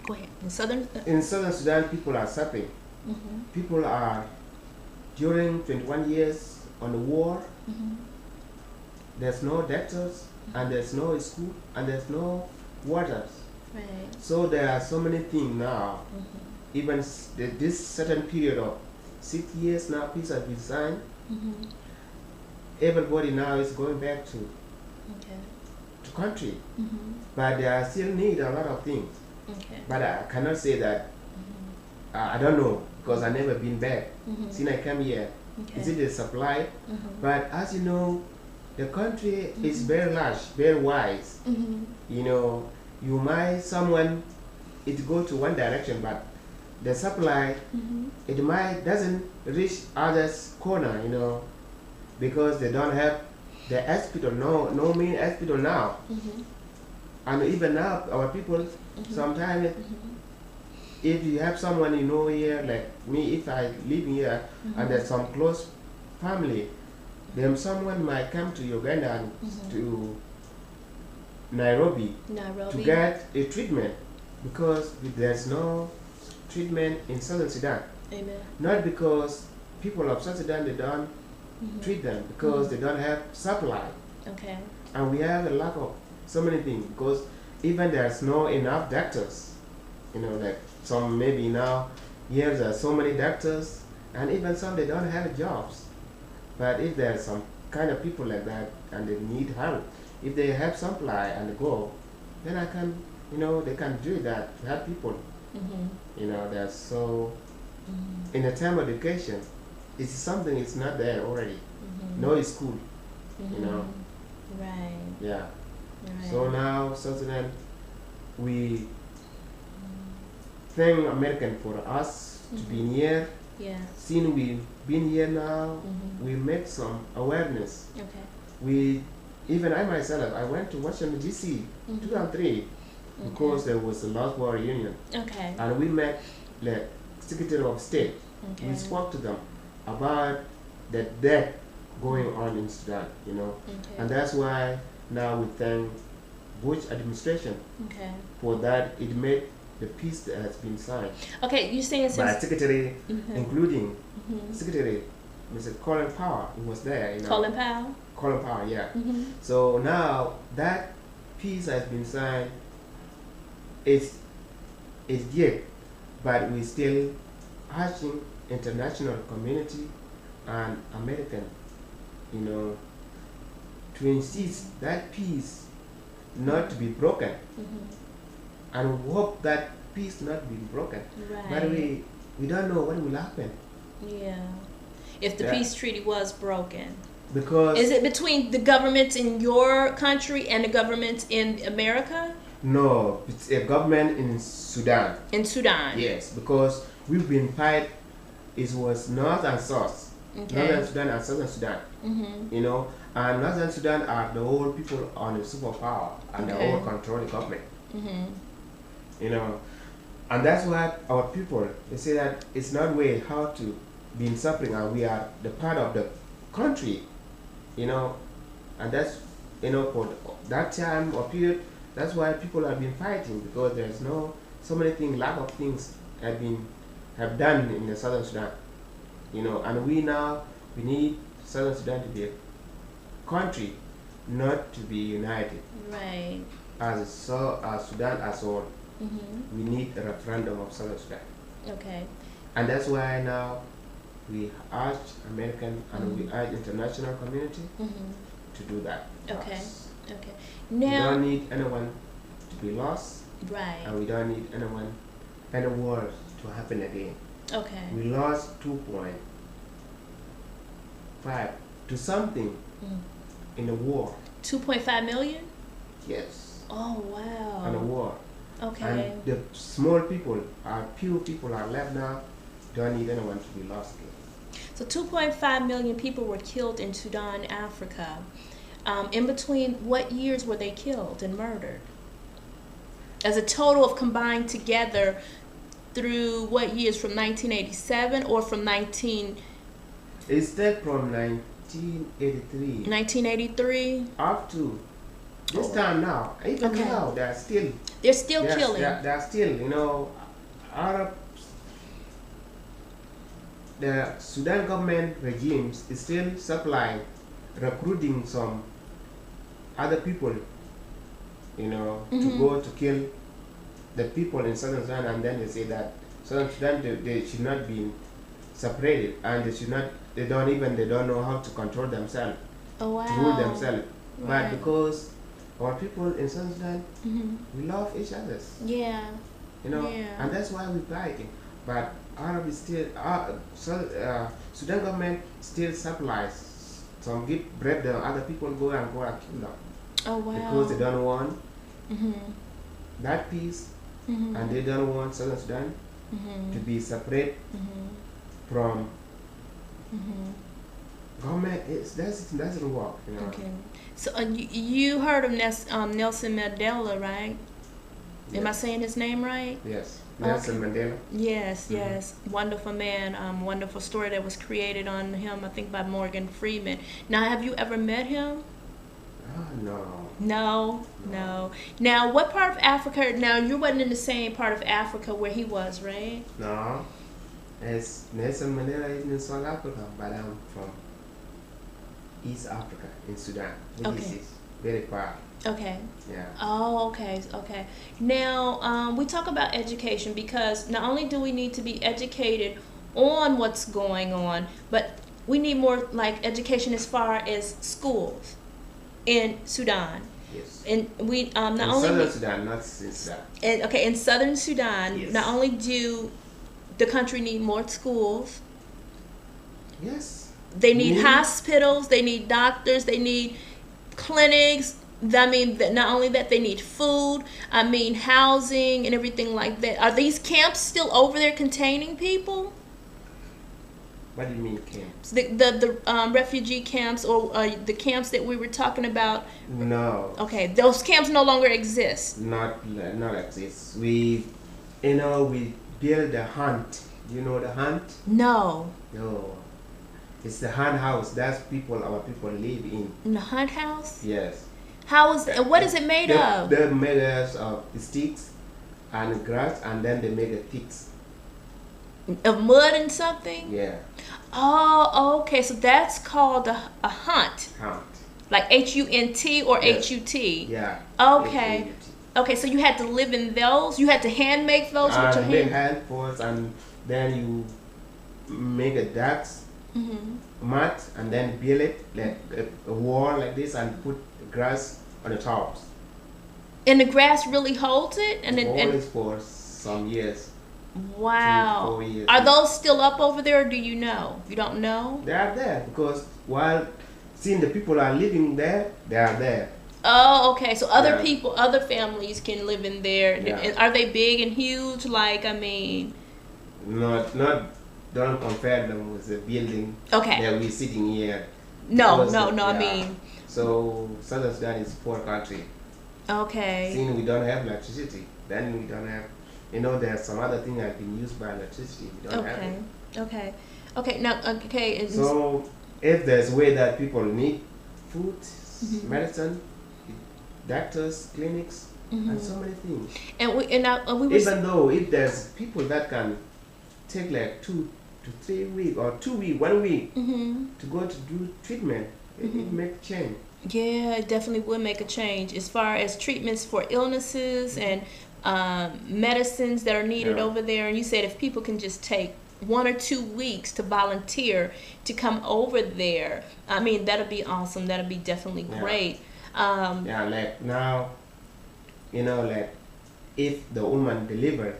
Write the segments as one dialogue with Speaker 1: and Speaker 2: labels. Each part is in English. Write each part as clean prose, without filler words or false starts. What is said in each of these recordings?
Speaker 1: Go ahead.
Speaker 2: In Southern Sudan, people are suffering. People are, during 21 years on the war, there's no doctors, and there's no school, and there's no waters.
Speaker 1: Right.
Speaker 2: So there are so many things now. Even this certain period of 6 years now, peace has been signed. Everybody now is going back to country, but they are still need a lot of things. But I cannot say that. I don't know, because I never been back since I came here. Is it a supply? But as you know, the country is very large, very wise. You know, you might someone it go to one direction, but the supply it might doesn't reach others corner. You know, because they don't have the hospital. No main hospital now. And even now, our people sometimes. If you have someone you know here, like me, if I live here and there's some close family, then someone might come to Uganda and to Nairobi to get a treatment, because there's no treatment in Southern Sudan.
Speaker 1: Amen.
Speaker 2: Not because people of South Sudan, they don't treat them, because they don't have supply.
Speaker 1: Okay.
Speaker 2: And we have a lack of so many things, because even there's no enough doctors. You know, like some maybe now here there are so many doctors, and even some they don't have jobs. But if there's some kind of people like that and they need help, if they have supply and go, then I can, you know, they can do that to help people. You know, there's so in the term of education, it's something it's not there already. No school. You know.
Speaker 1: Right.
Speaker 2: Yeah.
Speaker 1: Right.
Speaker 2: So now South Sudan, we thank American for us to be here.
Speaker 1: Yeah.
Speaker 2: Since we've been here now, we make some awareness.
Speaker 1: Okay.
Speaker 2: We, even I myself, I went to Washington D.C. 2003 because there was a Lost War reunion.
Speaker 1: Okay.
Speaker 2: And we met the Secretary of State.
Speaker 1: Okay.
Speaker 2: We spoke to them about the death going on in Sudan, you know.
Speaker 1: Okay.
Speaker 2: And that's why now we thank Bush administration for that. It made the peace that has been signed.
Speaker 1: Okay, you're saying
Speaker 2: by Secretary, including Secretary Mr. Colin Powell, who was there. You know.
Speaker 1: Colin Powell?
Speaker 2: Colin Powell, yeah. So now that peace has been signed, it's yet, but we still urging international community and American, you know, to insist that peace not to be broken. And we hope that peace not be broken.
Speaker 1: Right.
Speaker 2: But we don't know what will happen.
Speaker 1: Yeah. If the peace treaty was broken.
Speaker 2: Because
Speaker 1: is it between the governments in your country and the governments in America?
Speaker 2: No, it's a government in Sudan.
Speaker 1: In Sudan.
Speaker 2: Yes, because we've been fight. It was North and South. Northern Sudan and Southern Sudan. You know, and Northern Sudan are the whole people on the superpower and the whole control the government. You know, and that's why our people, they say that it's not way how to be suffering, and we are the part of the country, you know, and that's, you know, for that time or period, that's why people have been fighting, because there's so many things, lack of things have done in the Southern Sudan, you know, and we need Southern Sudan to be a country, not to be united.
Speaker 1: Right.
Speaker 2: As Sudan as a whole. We need a referendum of Southern Sudan.
Speaker 1: Okay.
Speaker 2: And that's why now we urge American and we urge international community to do that.
Speaker 1: Okay. Okay.
Speaker 2: We
Speaker 1: Now
Speaker 2: don't need anyone to be lost.
Speaker 1: Right.
Speaker 2: And we don't need any war to happen again.
Speaker 1: Okay.
Speaker 2: We lost 2.5 to something in the war.
Speaker 1: 2.5 million?
Speaker 2: Yes.
Speaker 1: Oh wow.
Speaker 2: In the war.
Speaker 1: Okay.
Speaker 2: And the small people, few people are left now, don't need anyone to be lost again.
Speaker 1: So 2.5 million people were killed in Sudan, Africa. In between, what years were they killed and murdered? As a total of combined together through what years, from 1987 or from 19...
Speaker 2: It's that from 1983.
Speaker 1: 1983?
Speaker 2: Up to This time now, even now, they're still
Speaker 1: killing.
Speaker 2: They're still, you know, Arab. The Sudan government regimes is still supplying, recruiting some other people, you know, to go to kill the people in Southern Sudan, and then they say that Southern Sudan they should not be separated, and they should not. They don't know how to control themselves, to rule themselves. But because our people in Southern Sudan, we love each other.
Speaker 1: Yeah.
Speaker 2: You know, and that's why we're fighting. But Arab is still, Sudan government still supplies some give bread. The other people go and kill them.
Speaker 1: Oh wow!
Speaker 2: Because they don't want that peace, and they don't want Southern Sudan to be separate from government. It doesn't work. You know?
Speaker 1: Okay. So you heard of Nelson Mandela, right?
Speaker 2: Yes.
Speaker 1: Am I saying his name right?
Speaker 2: Yes. Nelson Mandela.
Speaker 1: Yes, yes. Wonderful man. Wonderful story that was created on him, I think, by Morgan Freeman. Now, have you ever met him?
Speaker 2: No.
Speaker 1: No. Now, what part of Africa? Now, you wasn't in the same part of Africa where he was, right?
Speaker 2: No. As Nelson Mandela is in South Africa, but I'm from East Africa in Sudan, which is very far.
Speaker 1: Okay.
Speaker 2: Yeah.
Speaker 1: Oh, okay. Now, we talk about education because not only do we need to be educated on what's going on, but we need more like education as far as schools in Sudan.
Speaker 2: Yes.
Speaker 1: And we not
Speaker 2: in
Speaker 1: only
Speaker 2: Southern Sudan, not in Sudan.
Speaker 1: In Southern Sudan,
Speaker 2: yes.
Speaker 1: Not only do the country need more schools.
Speaker 2: Yes.
Speaker 1: They need hospitals. They need doctors. They need clinics. I mean, not only that, they need food. I mean, housing and everything like that. Are these camps still over there containing people?
Speaker 2: What do you mean camps?
Speaker 1: The refugee camps or the camps that we were talking about?
Speaker 2: No.
Speaker 1: Okay, those camps no longer exist.
Speaker 2: Not exist. We build the hunt. Do you know the hunt?
Speaker 1: No.
Speaker 2: No. It's the hunt house. That's our people live in
Speaker 1: the hunt house?
Speaker 2: Yes.
Speaker 1: What is it made of?
Speaker 2: They're made of sticks and grass, and then they make a sticks.
Speaker 1: Of mud and something?
Speaker 2: Yeah.
Speaker 1: Oh, okay. So that's called a hunt.
Speaker 2: Hunt.
Speaker 1: Like H-U-N-T or H-U-T?
Speaker 2: Yeah.
Speaker 1: Okay.
Speaker 2: H-U-T.
Speaker 1: Okay, so you had to live in those? You had to hand make those with your
Speaker 2: make
Speaker 1: hand?
Speaker 2: hand force, and then you make a ducks mat, and then build it like a wall like this, and put grass on the tops.
Speaker 1: And the grass really holds it? And
Speaker 2: the wall is for some years.
Speaker 1: Wow.
Speaker 2: 3-4 years.
Speaker 1: Are those still up over there, or do you know? You don't know?
Speaker 2: They are there because while seeing the people are living there, they are there.
Speaker 1: Oh, okay. So other people, other families can live in there.
Speaker 2: Yeah.
Speaker 1: Are they big and huge? Like, I mean...
Speaker 2: Don't compare them with the building that we're sitting here.
Speaker 1: No, I mean...
Speaker 2: So, Southern Sudan is a poor country.
Speaker 1: Okay.
Speaker 2: Seeing we don't have electricity, then we don't have... there's some other thing that can be used by electricity. We don't have it.
Speaker 1: Okay. Now,
Speaker 2: so, if there's a way that people need food, medicine, doctors, clinics, and so many things.
Speaker 1: And we were
Speaker 2: even though if there's people that can take like 2 to 3 weeks or 2 weeks, 1 week to go to do treatment, it make change.
Speaker 1: Yeah, it definitely would make a change as far as treatments for illnesses and medicines that are needed over there. And you said if people can just take 1 or 2 weeks to volunteer to come over there, I mean, that'll be awesome. That'll be definitely great.
Speaker 2: Like now, like if the woman deliver,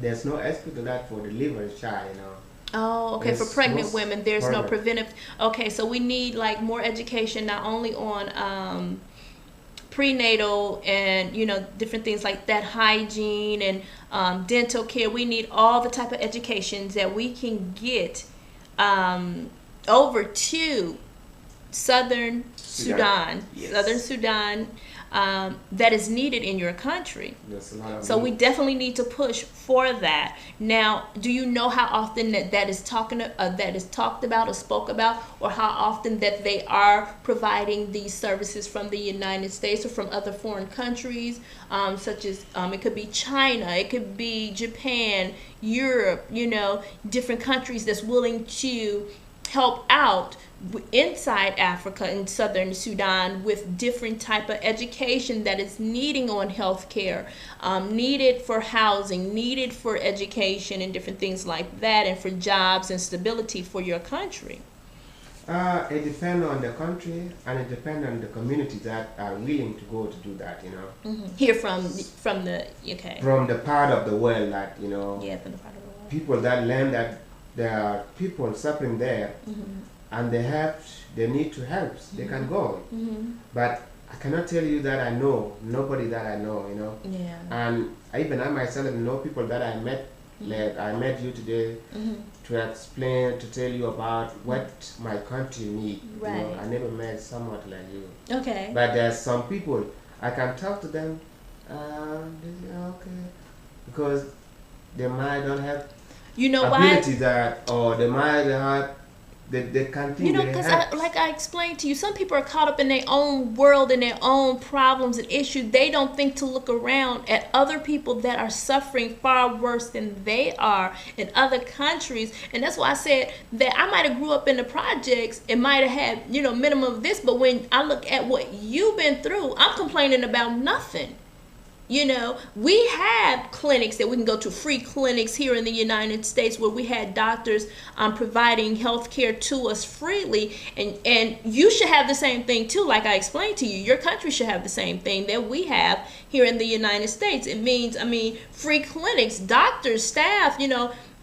Speaker 2: there's no aspect of that for deliver child,
Speaker 1: Oh, okay. For pregnant women, there's no preventive. Okay, so we need like more education, not only on prenatal and different things like that, hygiene and dental care. We need all the type of educations that we can get over to Southern Sudan.
Speaker 2: Yes.
Speaker 1: Southern Sudan. that is needed in your country. So we definitely need to push for that. Now, do you know how often that is talked about or spoke about, or how often that they are providing these services from the United States or from other foreign countries, such as it could be China, it could be Japan, Europe, different countries that's willing to help out inside Africa and Southern Sudan with different type of education that is needing on healthcare, needed for housing, needed for education and different things like that, and for jobs and stability for your country?
Speaker 2: It depends on the country, and it depends on the community that are willing to go to do that,
Speaker 1: Here from the UK.
Speaker 2: From the part of the world that,
Speaker 1: Yeah, from the part of the world.
Speaker 2: People that learn that there are people suffering there, and they need to help. They can go. But I cannot tell you that I know nobody that I know,
Speaker 1: Yeah.
Speaker 2: And even I myself know people that I met. Like I met you today to explain, to tell you about what my country needs.
Speaker 1: Right.
Speaker 2: I never met someone like you.
Speaker 1: Okay.
Speaker 2: But there's some people I can talk to them. They say, okay, because they might don't have ability that, or they might have. They can't think.
Speaker 1: Because like I explained to you, some people are caught up in their own world and their own problems and issues. They don't think to look around at other people that are suffering far worse than they are in other countries. And that's why I said that I might have grew up in the projects and might have had, minimum of this. But when I look at what you've been through, I'm complaining about nothing. We have clinics that we can go to, free clinics here in the United States, where we had doctors providing health care to us freely. And you should have the same thing too, like I explained to you. Your country should have the same thing that we have here in the United States. It means, free clinics, doctors, staff,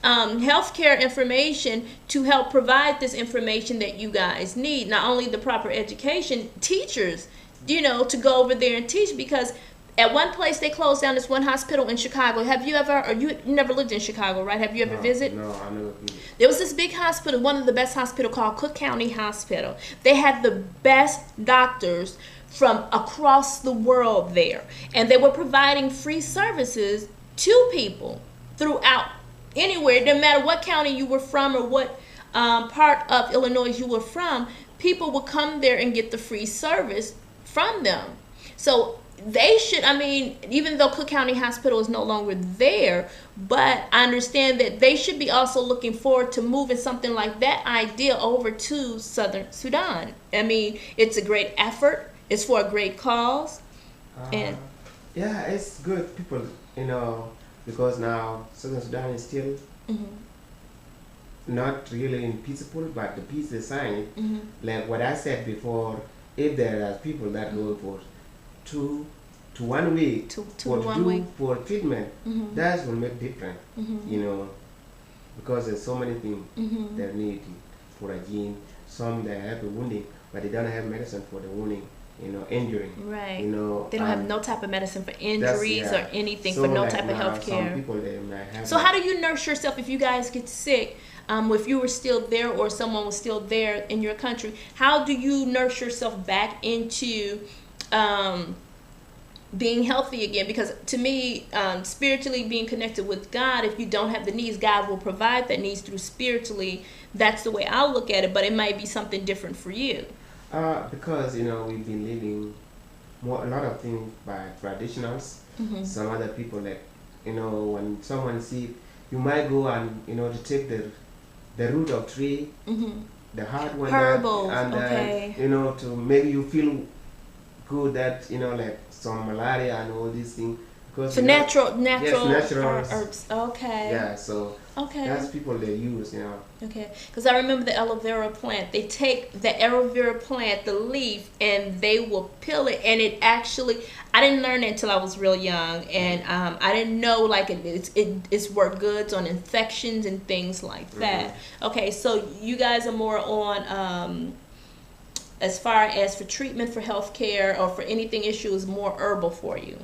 Speaker 1: healthcare information to help provide this information that you guys need. Not only the proper education, teachers, to go over there and teach, because at one place they closed down this one hospital in Chicago. Have you ever, or you never lived in Chicago, right? Have you ever visited?
Speaker 2: No, I never been.
Speaker 1: There was this big hospital, one of the best hospital, called Cook County Hospital. They had the best doctors from across the world there. And they were providing free services to people throughout anywhere. It didn't matter what county you were from or what part of Illinois you were from. People would come there and get the free service from them. So they should, even though Cook County Hospital is no longer there, but I understand that they should be also looking forward to moving something like that idea over to Southern Sudan. It's a great effort. It's for a great cause. And
Speaker 2: yeah, it's good. People, because now Southern Sudan is still not really in peaceful, but the peace is signed. Like what I said before, if there are people that go for 2 to 1 week for treatment, that will make difference, because there's so many things they need for a gene. Some they have a wounding, but they don't have medicine for the wounding, injury.
Speaker 1: Right. They don't have no type of medicine for injuries or anything, for no type of health care.
Speaker 2: Some people, they might have.
Speaker 1: So how do you nurse yourself if you guys get sick? If you were still there or someone was still there in your country, how do you nurse yourself back into being healthy again? Because to me, spiritually being connected with God, if you don't have the needs, God will provide that needs through spiritually. That's the way I look at it, but it might be something different for you.
Speaker 2: Because we've been living a lot of things by traditionals. Some other people, like when someone sick, you might go and to take the root of tree, the hard one,
Speaker 1: herbal,
Speaker 2: and to make you feel good, that like some malaria and all these things.
Speaker 1: So natural
Speaker 2: herbs.
Speaker 1: Okay.
Speaker 2: Yeah, so that's people they use,
Speaker 1: Okay, because I remember the aloe vera plant. They take the aloe vera plant, the leaf, and they will peel it, and it actually, I didn't learn it until I was real young, and I didn't know it's worked goods on infections and things like that. Okay, so you guys are more on as far as for treatment, for healthcare, or for anything issues, more herbal for you.